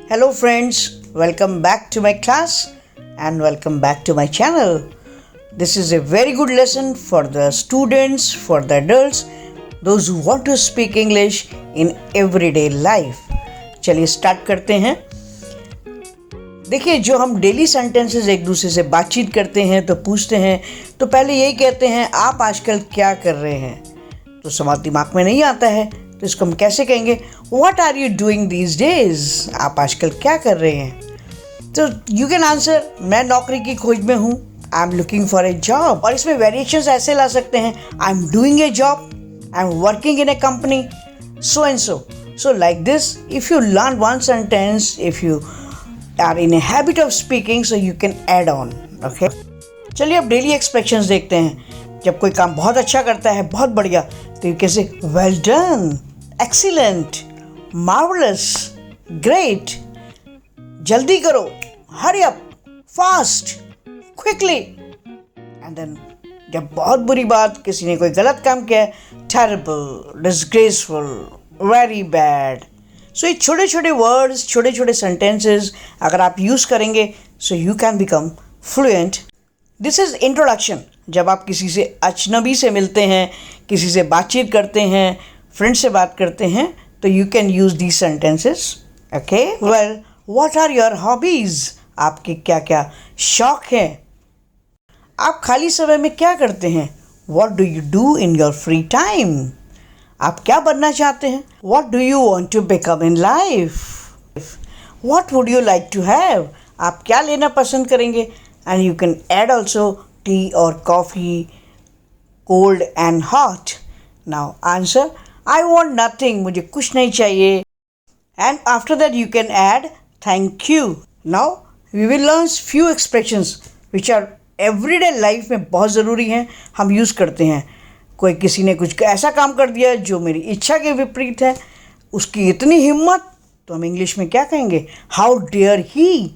Hello friends, welcome back to my class and welcome back to my channel. This is a very good lesson for the students, for the adults, those who want to speak English in everyday life. चलिए start करते हैं। देखिए, जो हम daily sentences एक दूसरे से बातचीत करते हैं तो पूछते हैं तो पहले यही कहते हैं आप आजकल क्या कर रहे हैं, तो सवाल दिमाग में नहीं आता है तो इसको हम कैसे कहेंगे, what are you doing these days, आप आजकल क्या कर रहे हैं। तो यू कैन आंसर मैं नौकरी की खोज में हूँ, I am looking for a job. और इसमें वेरिएशंस ऐसे ला सकते हैं, I am doing a job, I am working in A company, so and so. So like this, if you learn one sentence, if you are in a habit of speaking, so you can add on. Okay? चलिए अब daily expressions देखते हैं। जब कोई काम बहुत अच्छा करता है, बहुत बढ़िया, तो you can say well done, excellent, marvelous, great, जल्दी करो, hurry up, fast, quickly. And then जब बहुत बुरी बात, किसी ने कोई गलत काम किया है, terrible, disgraceful, वेरी बैड. सो ये छोटे छोटे वर्ड्स, छोटे छोटे सेंटेंसेस अगर आप यूज़ करेंगे so you can become fluent. This is introduction. जब आप किसी से अजनबी से मिलते हैं, किसी से बातचीत करते हैं, फ्रेंड से बात करते हैं, तो you can use these sentences. Okay, well what are your hobbies, आपके क्या क्या शौक हैं, आप खाली समय में क्या करते हैं, what do you do in your free time, आप क्या बनना चाहते हैं, what do you want to become in life, what would you like to have, आप क्या लेना पसंद करेंगे. And you can add also tea और coffee, cold and hot. Now answer, I want nothing, मुझे कुछ नहीं चाहिए. And after that you can add thank you. Now we will learn few expressions which are everyday life में बहुत ज़रूरी हैं, हम यूज़ करते हैं. कोई किसी ने कुछ ऐसा काम कर दिया जो मेरी इच्छा के विपरीत है, उसकी इतनी हिम्मत, तो हम इंग्लिश में क्या कहेंगे, हाउ डेयर ही.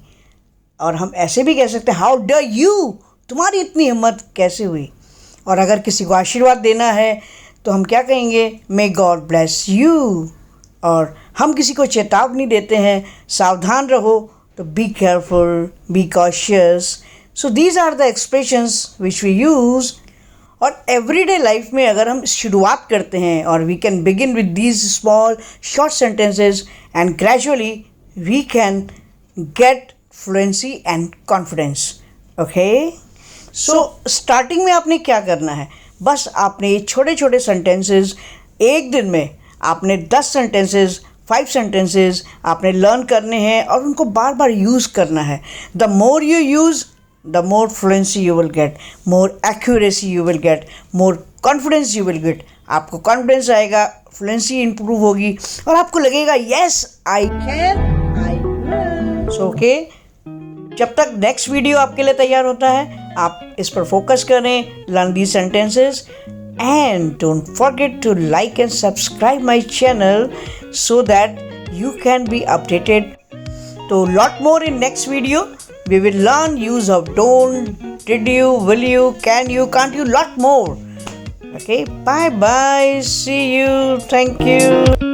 और हम ऐसे भी कह सकते हैं हाउ डेयर यू, तुम्हारी इतनी हिम्मत कैसे हुई. और अगर किसी को आशीर्वाद देना है तो हम क्या कहेंगे, मे गॉड ब्लेस यू. और हम किसी को चेतावनी देते हैं, सावधान रहो, तो be careful, be cautious. So these are the expressions which we use. और एवरीडे लाइफ में अगर हम शुरुआत करते हैं और we can begin with these small short sentences and gradually we can get fluency and confidence. Okay, so starting में आपने क्या करना है, बस आपने ये छोटे छोटे सेंटेंसेस एक दिन में आपने 10 सेंटेंसेस, 5 सेंटेंसेस आपने लर्न करने हैं और उनको बार बार यूज़ करना है. The more you use, the more fluency you will get, more accuracy you will get, more confidence you will get. आपको कॉन्फिडेंस आएगा, फ्लुएंसी इंप्रूव होगी और आपको लगेगा yes I can, I will. So okay, जब तक नेक्स्ट वीडियो आपके लिए तैयार होता है आप इस पर फोकस करें, learn the sentences and don't forget to like and subscribe my channel so that you can be updated. So lot more in next video. We will learn use of don't, did you, will you, can you, can't you, lot more. Okay, bye bye, see you, thank you.